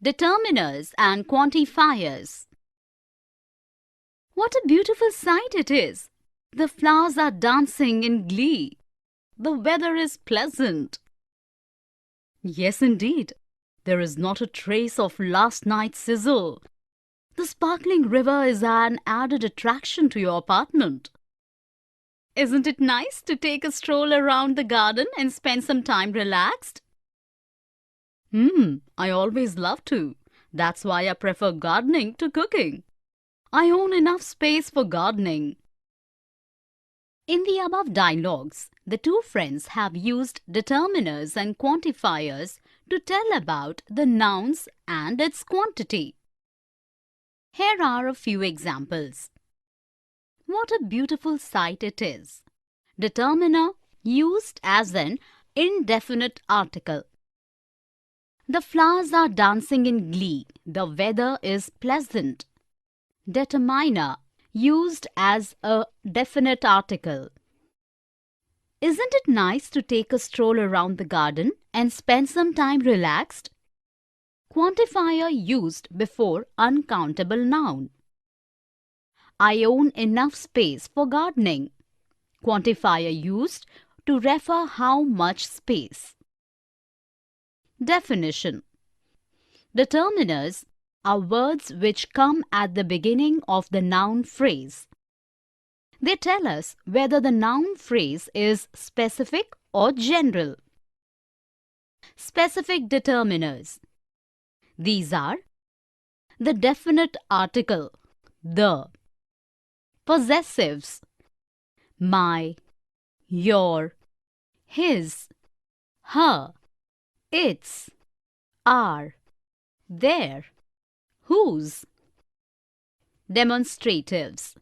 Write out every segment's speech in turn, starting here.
Determiners and Quantifiers. What a beautiful sight it is! The flowers are dancing in glee. The weather is pleasant. Yes, indeed. There is not a trace of last night's sizzle. The sparkling river is an added attraction to your apartment. Isn't it nice to take a stroll around the garden and spend some time relaxed? I always love to. That's why I prefer gardening to cooking. I own enough space for gardening. In the above dialogues, the two friends have used determiners and quantifiers to tell about the nouns and its quantity. Here are a few examples. What a beautiful sight it is. Determiner used as an indefinite article. The flowers are dancing in glee. The weather is pleasant. Determiner used as a definite article. Isn't it nice to take a stroll around the garden and spend some time relaxed? Quantifier used before uncountable noun. I own enough space for gardening. Quantifier used to refer how much space. Definition. Determiners are words which come at the beginning of the noun phrase. They tell us whether the noun phrase is specific or general. Specific determiners. These are the definite article, the, possessives, my, your, his, her, its, our, their, whose. Demonstratives.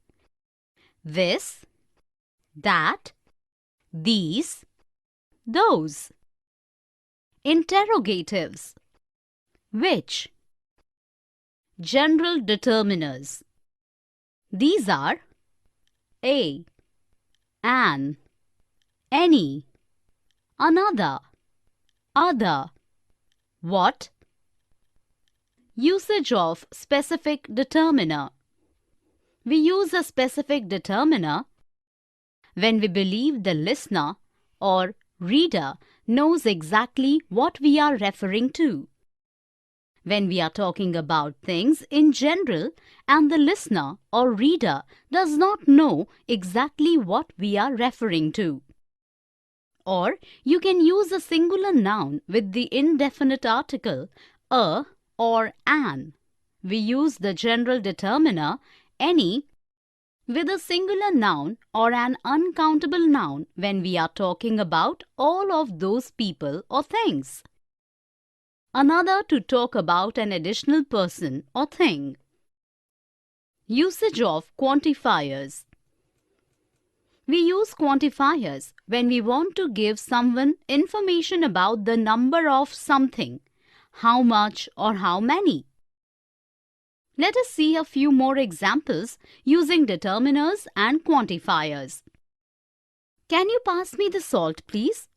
This, that, these, those. Interrogatives. Which. General determiners. These are a, an, any, another, other, what. Usage of specific determiner. We use a specific determiner when we believe the listener or reader knows exactly what we are referring to. When we are talking about things in general and the listener or reader does not know exactly what we are referring to. Or you can use a singular noun with the indefinite article a or an. We use the general determiner any with a singular noun or an uncountable noun when we are talking about all of those people or things. Another to talk about an additional person or thing. Usage of quantifiers. We use quantifiers when we want to give someone information about the number of something, how much or how many. Let us see a few more examples using determiners and quantifiers. Can you pass me the salt, please?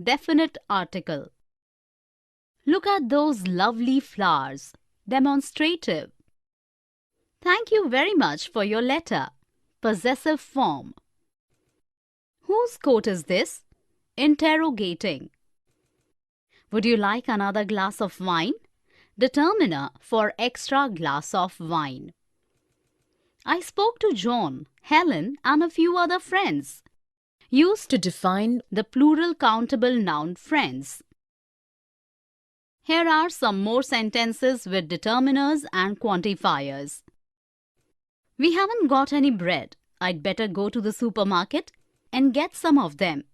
Definite article. Look at those lovely flowers. Demonstrative. Thank you very much for your letter. Possessive form. Whose coat is this? Interrogating. Would you like another glass of wine? Determiner for extra glass of wine. I spoke to John, Helen, and a few other friends. Used to define the plural countable noun friends. Here are some more sentences with determiners and quantifiers. We haven't got any bread. I'd better go to the supermarket and get some of them.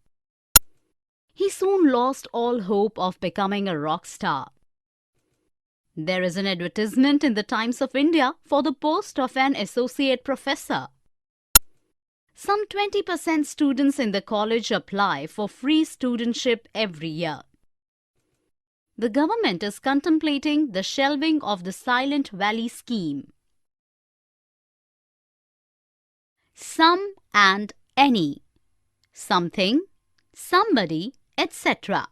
He soon lost all hope of becoming a rock star. There is an advertisement in the Times of India for the post of an associate professor. Some 20% students in the college apply for free studentship every year. The government is contemplating the shelving of the Silent Valley scheme. Some and any. Something, somebody, etc.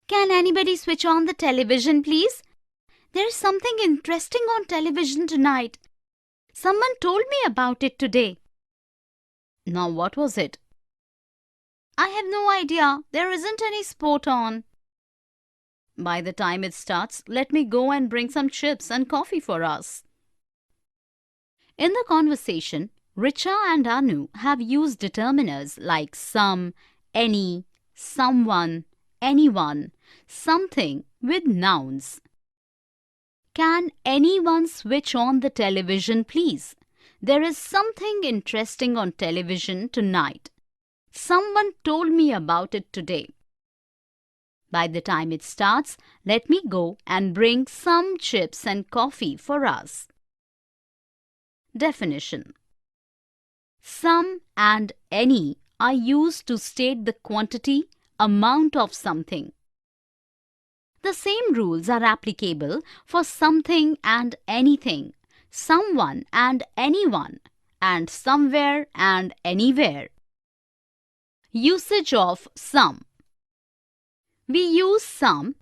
Can anybody switch on the television, please? There is something interesting on television tonight. Someone told me about it today. Now, what was it? I have no idea. There isn't any sport on. By the time it starts, let me go and bring some chips and coffee for us. In the conversation, Richa and Anu have used determiners like some, any, someone, anyone, something with nouns. Can anyone switch on the television, please? There is something interesting on television tonight. Someone told me about it today. By the time it starts, let me go and bring some chips and coffee for us. Definition. Some and any are used to state the quantity, amount of something. The same rules are applicable for something and anything, someone and anyone, and somewhere and anywhere. Usage of some. We use some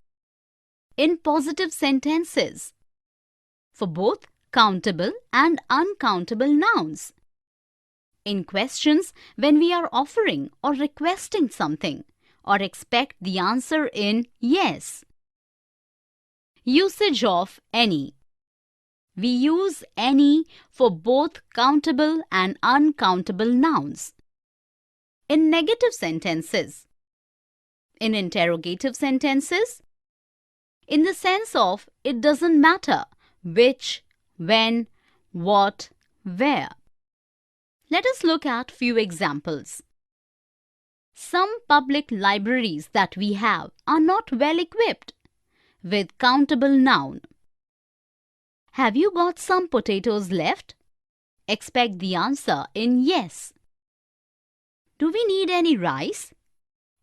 in positive sentences for both countable and uncountable nouns. In questions when we are offering or requesting something or expect the answer in yes. Usage of any. We use any for both countable and uncountable nouns. In negative sentences. In interrogative sentences. In the sense of it doesn't matter which, when, what, where. Let us look at few examples. Some public libraries that we have are not well equipped with countable noun. Have you got some potatoes left? Expect the answer in yes. Do we need any rice?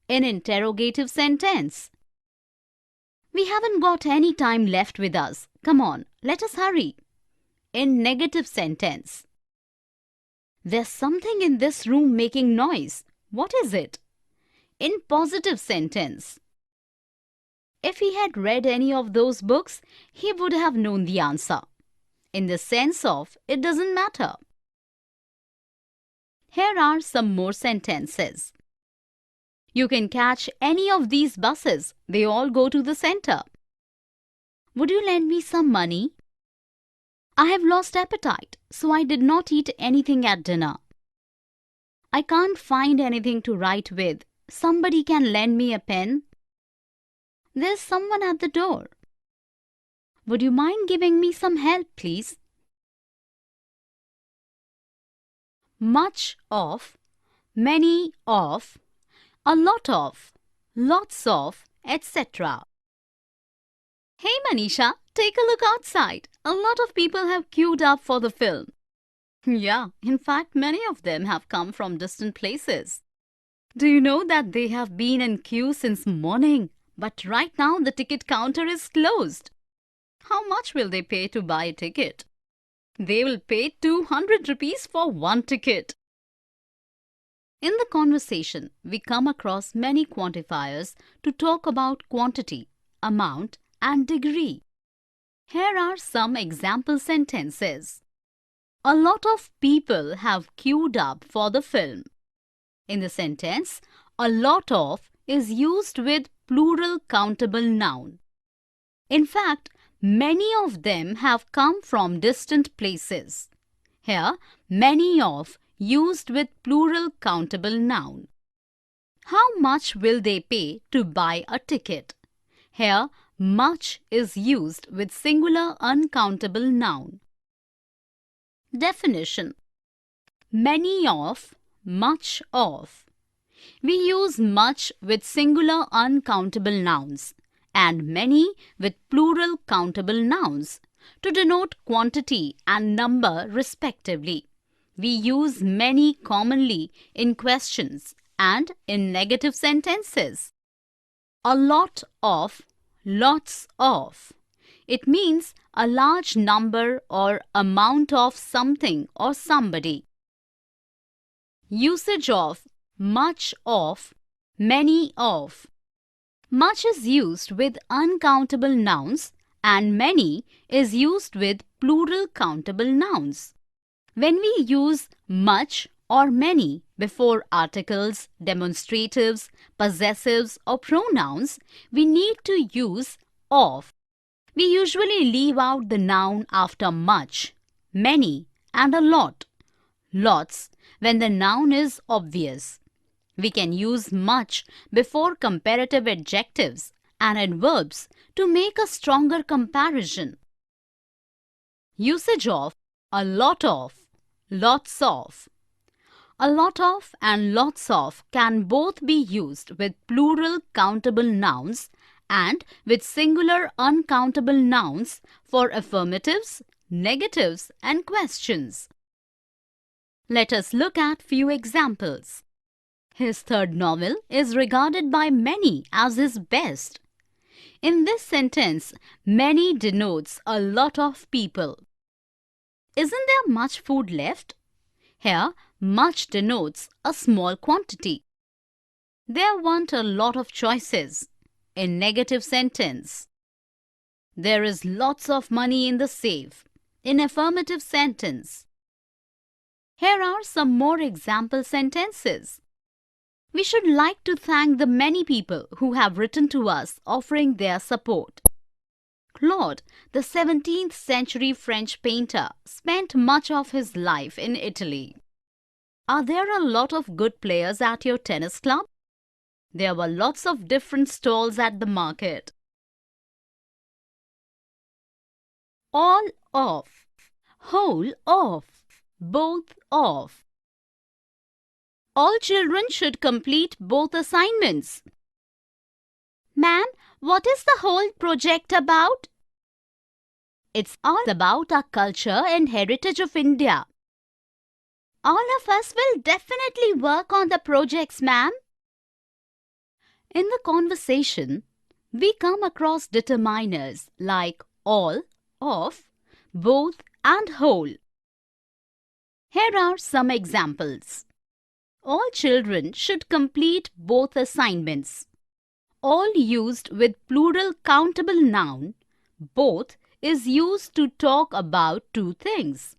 In interrogative sentence. We haven't got any time left with us. Come on, let us hurry. In negative sentence. There's something in this room making noise. What is it? In positive sentence. If he had read any of those books, he would have known the answer. In the sense of it doesn't matter. Here are some more sentences. You can catch any of these buses. They all go to the center. Would you lend me some money? I have lost appetite, so I did not eat anything at dinner. I can't find anything to write with. Somebody can lend me a pen? There's someone at the door. Would you mind giving me some help, please? Much of, many of, a lot of, lots of, etc. Hey Manisha, take a look outside. A lot of people have queued up for the film. Yeah, in fact, many of them have come from distant places. Do you know that they have been in queue since morning? But right now the ticket counter is closed. How much will they pay to buy a ticket? They will pay 200 rupees for one ticket. In the conversation, we come across many quantifiers to talk about quantity, amount, and degree. Here are some example sentences. A lot of people have queued up for the film. In the sentence, a lot of is used with plural countable noun. In fact, many of them have come from distant places. Here, many of used with plural countable noun. How much will they pay to buy a ticket? Here, much is used with singular uncountable noun. Definition. Many of, much of. We use much with singular uncountable nouns and many with plural countable nouns to denote quantity and number respectively. We use many commonly in questions and in negative sentences. A lot of, lots of. It means a large number or amount of something or somebody. Usage of, much of, many of. Much is used with uncountable nouns and many is used with plural countable nouns. When we use much or many before articles, demonstratives, possessives or pronouns, we need to use of. We usually leave out the noun after much, many and a lot, lots, when the noun is obvious. We can use much before comparative adjectives and adverbs to make a stronger comparison. Usage of a lot of, lots of. A lot of and lots of can both be used with plural countable nouns and with singular uncountable nouns for affirmatives, negatives and questions. Let us look at few examples. His third novel is regarded by many as his best. In this sentence, many denotes a lot of people. Isn't there much food left? Here, much denotes a small quantity. There weren't a lot of choices. In negative sentence. There is lots of money in the safe. In affirmative sentence. Here are some more example sentences. We should like to thank the many people who have written to us offering their support. Claude, the 17th century French painter, spent much of his life in Italy. Are there a lot of good players at your tennis club? There were lots of different stalls at the market. All of, whole of, both of. All children should complete both assignments. Ma'am, what is the whole project about? It's all about our culture and heritage of India. All of us will definitely work on the projects, ma'am. In the conversation, we come across determiners like all, of, both and whole. Here are some examples. All children should complete both assignments. All used with plural countable noun, both is used to talk about two things.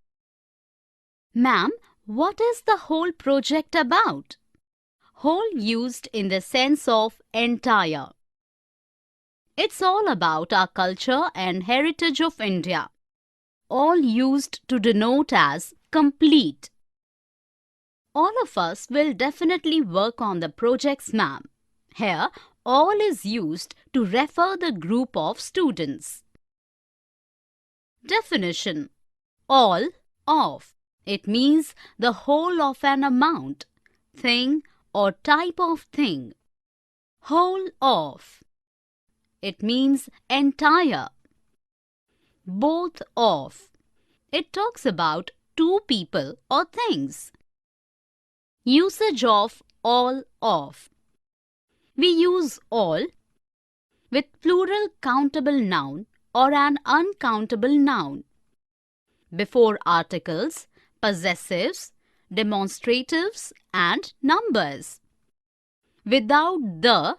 Ma'am, what is the whole project about? Whole used in the sense of entire. It's all about our culture and heritage of India. All used to denote as complete. All of us will definitely work on the projects, ma'am. Here, all is used to refer the group of students. Definition. All of. It means the whole of an amount, thing or type of thing. Whole of. It means entire. Both of. It talks about two people or things. Usage of all of. We use all with plural countable noun or an uncountable noun before articles, possessives, demonstratives and numbers. Without the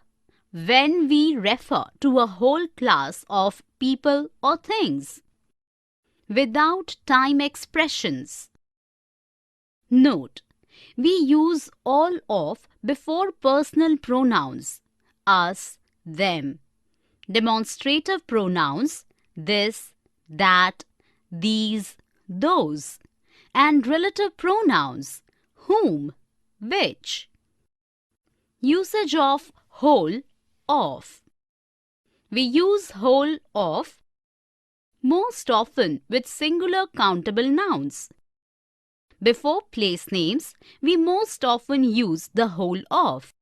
when we refer to a whole class of people or things. Without time expressions. Note. We use all of before personal pronouns, us, them. Demonstrative pronouns, this, that, these, those. And relative pronouns, whom, which. Usage of whole of. We use whole of most often with singular countable nouns. Before place names, we most often use the whole of.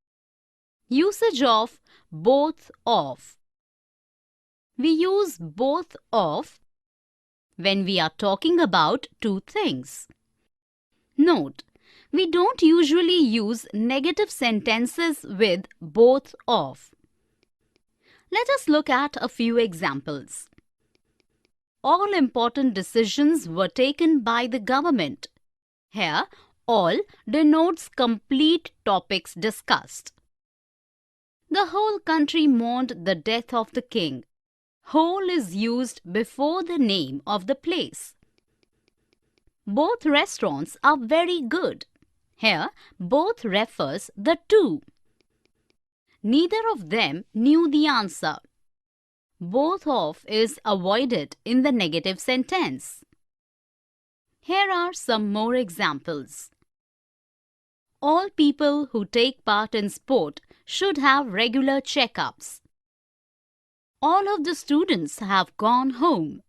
Usage of both of. We use both of when we are talking about two things. Note, we don't usually use negative sentences with both of. Let us look at a few examples. All important decisions were taken by the government. Here, all denotes complete topics discussed. The whole country mourned the death of the king. Whole is used before the name of the place. Both restaurants are very good. Here, both refers the two. Neither of them knew the answer. Both of is avoided in the negative sentence. Here are some more examples. All people who take part in sport should have regular checkups. All of the students have gone home.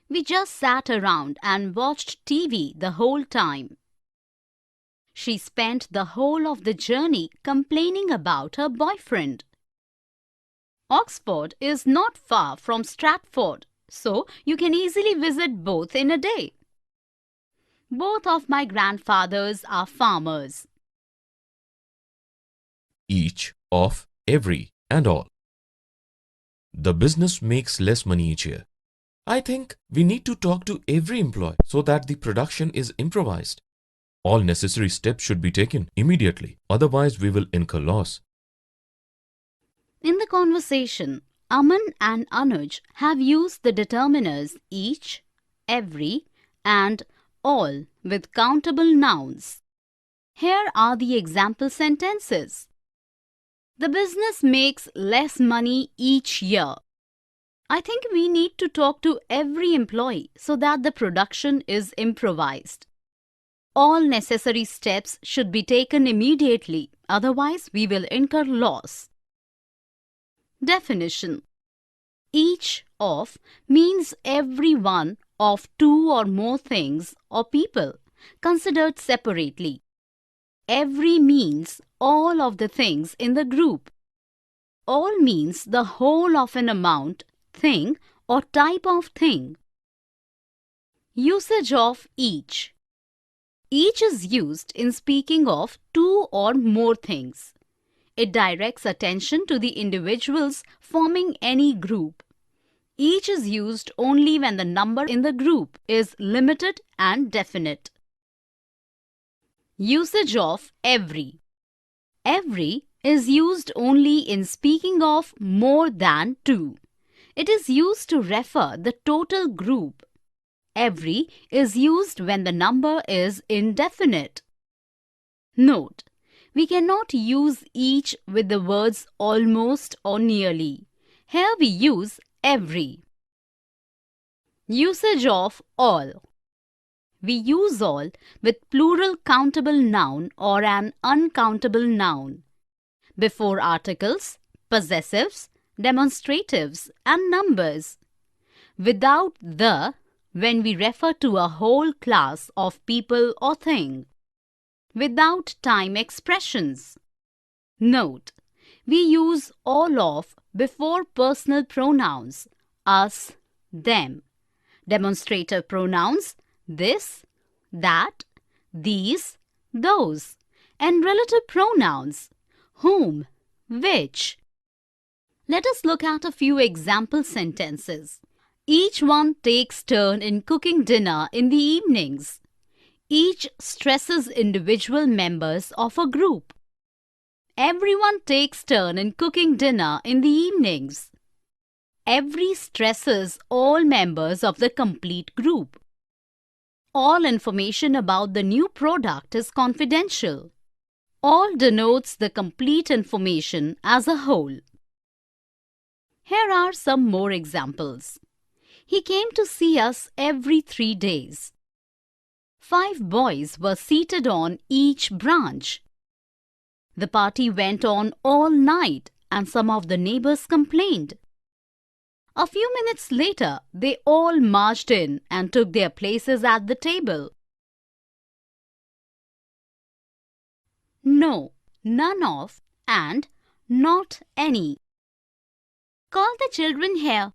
We just sat around and watched TV the whole time. She spent the whole of the journey complaining about her boyfriend. Oxford is not far from Stratford, so you can easily visit both in a day. Both of my grandfathers are farmers. Each, of, every, and all. The business makes less money each year. I think we need to talk to every employee so that the production is improvised. All necessary steps should be taken immediately, otherwise we will incur loss. In the conversation, Aman and Anuj have used the determiners each, every, and all with countable nouns. Here are the example sentences. The business makes less money each year. I think we need to talk to every employee so that the production is improvised. All necessary steps should be taken immediately, otherwise we will incur loss. Definition. Each of means every one of two or more things or people considered separately. Every means all of the things in the group. All means the whole of an amount, thing or type of thing. Usage of each. Each is used in speaking of two or more things. It directs attention to the individuals forming any group. Each is used only when the number in the group is limited and definite. Usage of every. Every is used only in speaking of more than two. It is used to refer the total group. Every is used when the number is indefinite. Note: we cannot use each with the words almost or nearly. Here we use every. Usage of all. We use all with plural countable noun or an uncountable noun. Before articles, possessives, demonstratives, and numbers. Without the when we refer to a whole class of people or thing. Without time expressions. Note: we use all of before personal pronouns us, them. Demonstrative pronouns this, that, these, those. And relative pronouns whom, which. Let us look at a few example sentences. Each one takes turn in cooking dinner in the evenings. Each stresses individual members of a group. Everyone takes turn in cooking dinner in the evenings. Every stresses all members of the complete group. All information about the new product is confidential. All denotes the complete information as a whole. Here are some more examples. He came to see us every 3 days. 5 boys were seated on each branch. The party went on all night and some of the neighbors complained. A few minutes later, they all marched in and took their places at the table. No, none of, and not any. Call the children here.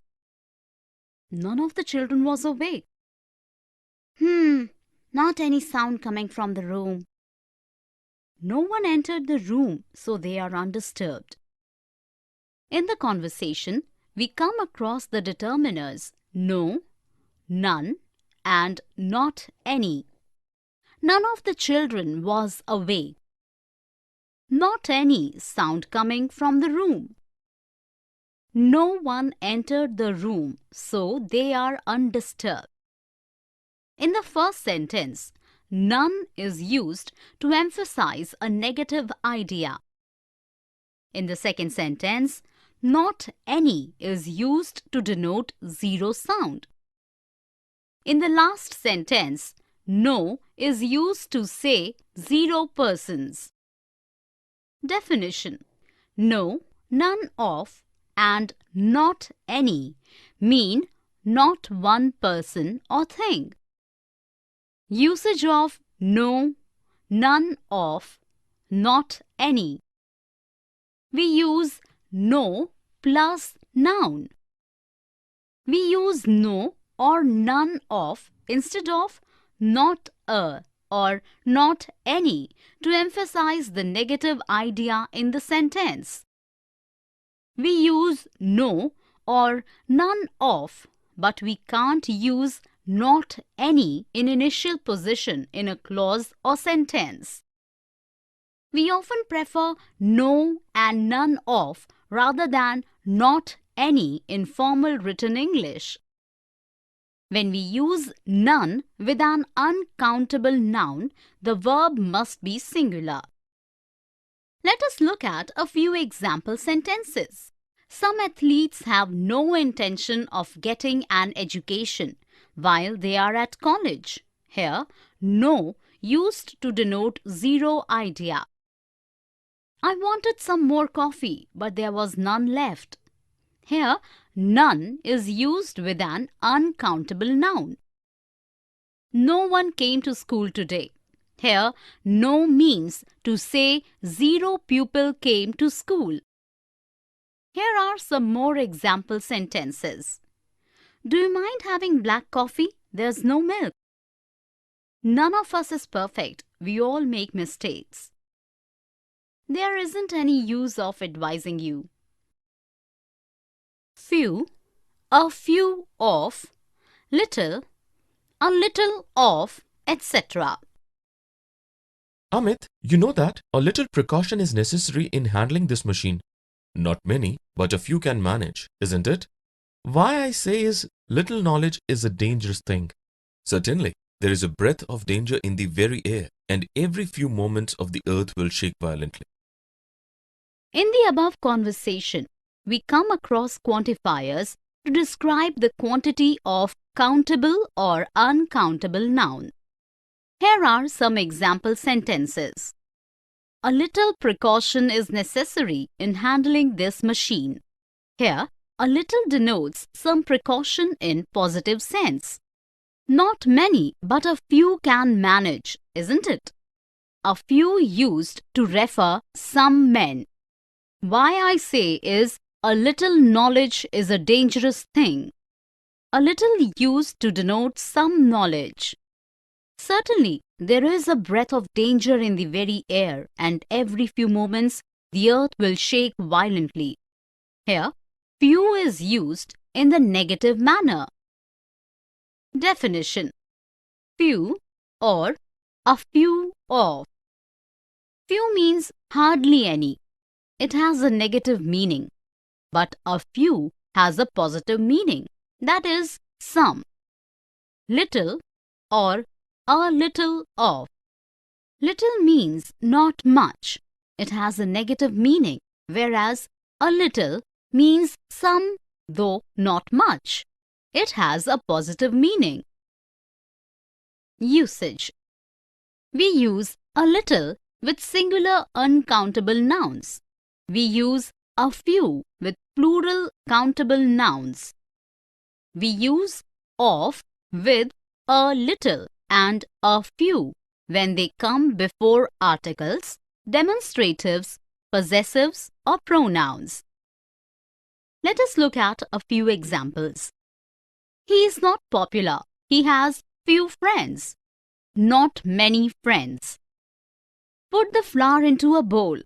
None of the children was awake. Not any sound coming from the room. No one entered the room, so they are undisturbed. In the conversation, we come across the determiners no, none, and not any. None of the children was awake. not any sound coming from the room. No one entered the room, so they are undisturbed. In the first sentence, none is used to emphasize a negative idea. In the second sentence, not any is used to denote zero sound. In the last sentence, no is used to say 0 persons. Definition: no, none of, and not any mean not one person or thing. Usage of no, none of, not any. We use no plus noun. We use no or none of instead of not a or not any to emphasize the negative idea in the sentence. We use no or none of, but we can't use not any in initial position in a clause or sentence. We often prefer no and none of rather than not any in formal written English. When we use none with an uncountable noun, the verb must be singular. Let us look at a few example sentences. Some athletes have no intention of getting an education while they are at college. Here, no used to denote zero idea. I wanted some more coffee, but there was none left. Here, none is used with an uncountable noun. No one came to school today. Here, no means to say 0 pupil came to school. Here are some more example sentences. Do you mind having black coffee? There's no milk. None of us is perfect. We all make mistakes. There isn't any use of advising you. Few, a few of, little, a little of, etc. Amit, you know that a little precaution is necessary in handling this machine. Not many, but a few can manage, isn't it? Why I say is, little knowledge is a dangerous thing. Certainly, there is a breath of danger in the very air, and every few moments of the earth will shake violently. In the above conversation, we come across quantifiers to describe the quantity of countable or uncountable noun. Here are some example sentences. A little precaution is necessary in handling this machine. Here, a little denotes some precaution in positive sense. Not many, but a few can manage, isn't it? A few used to refer some men. Why I say is, a little knowledge is a dangerous thing. A little used to denote some knowledge. Certainly, there is a breath of danger in the very air, and every few moments the earth will shake violently. Here, few is used in the negative manner. Definition: few or a few of. Few means hardly any. It has a negative meaning, but a few has a positive meaning, that is, some. Little or a little of. Little means not much. It has a negative meaning, whereas a little means some, though not much. It has a positive meaning. Usage: we use a little with singular uncountable nouns. We use a few with plural countable nouns. We use of with a little and a few when they come before articles, demonstratives, possessives, or pronouns. Let us look at a few examples. He is not popular. He has few friends. Not many friends. Put the flour into a bowl.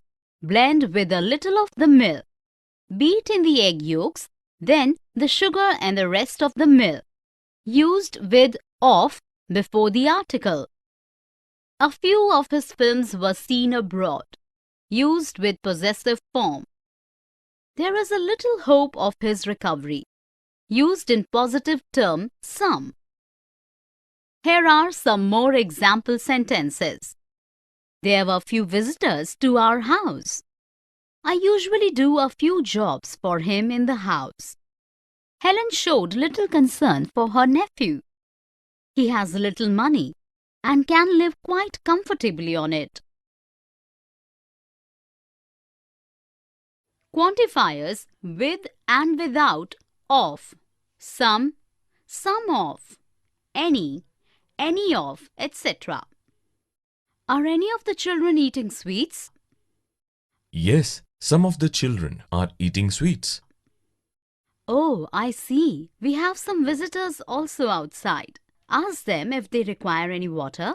Blend with a little of the milk. Beat in the egg yolks, then the sugar and the rest of the milk. Used with of before the article. A few of his films were seen abroad. used with possessive form. There is a little hope of his recovery, used in positive term some. Here are some more example sentences. There were few visitors to our house. I usually do a few jobs for him in the house. Helen showed little concern for her nephew. He has little money and can live quite comfortably on it. Quantifiers with and without of, some of, any of, etc. Are any of the children eating sweets? Yes, some of the children are eating sweets. Oh, I see. We have some visitors also outside. Ask them if they require any water.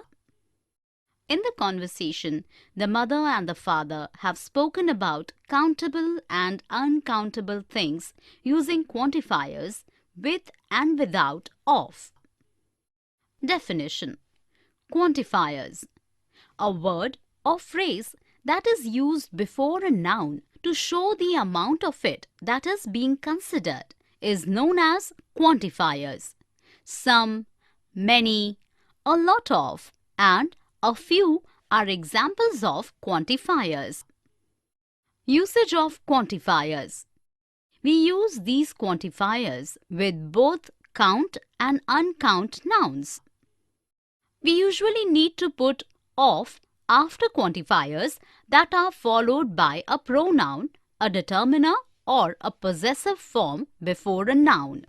In the conversation, the mother and the father have spoken about countable and uncountable things using quantifiers with and without of. Definition: quantifiers, a word or phrase that is used before a noun to show the amount of it that is being considered, is known as quantifiers. Some, many, a lot of, and a few are examples of quantifiers. Usage of quantifiers. We use these quantifiers with both count and uncount nouns. We usually need to put of after quantifiers that are followed by a pronoun, a determiner, or a possessive form before a noun.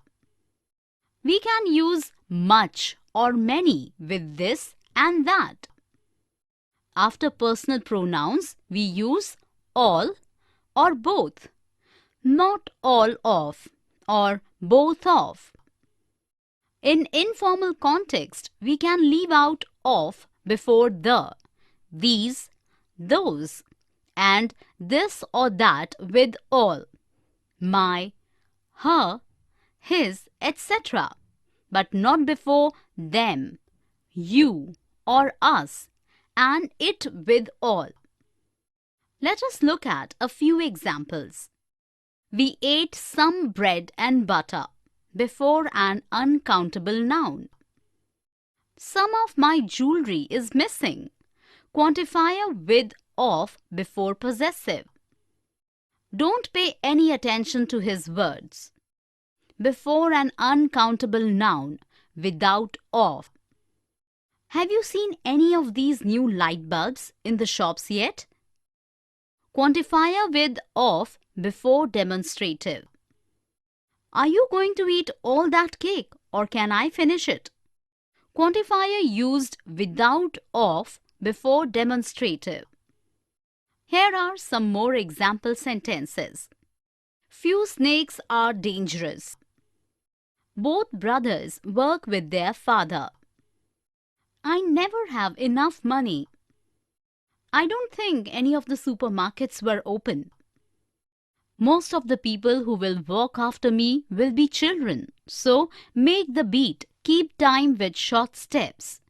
We can use much or many with this and that. After personal pronouns, we use all or both, not all of or both of. In informal context, we can leave out of before the, these, those, and this or that with all, my, her, his, etc., but not before them, you, or us, and it with all. Let us look at a few examples. We ate some bread and butter before an uncountable noun. Some of my jewelry is missing. Quantifier with of before possessive. Don't pay any attention to his words. Before an uncountable noun without of. Have you seen any of these new light bulbs in the shops yet? Quantifier with of before demonstrative. Are you going to eat all that cake or can I finish it? Quantifier used without of before demonstrative. Here are some more example sentences. Few snakes are dangerous. Both brothers work with their father. I never have enough money. I don't think any of the supermarkets were open. Most of the people who will walk after me will be children, so make the beat keep time with short steps.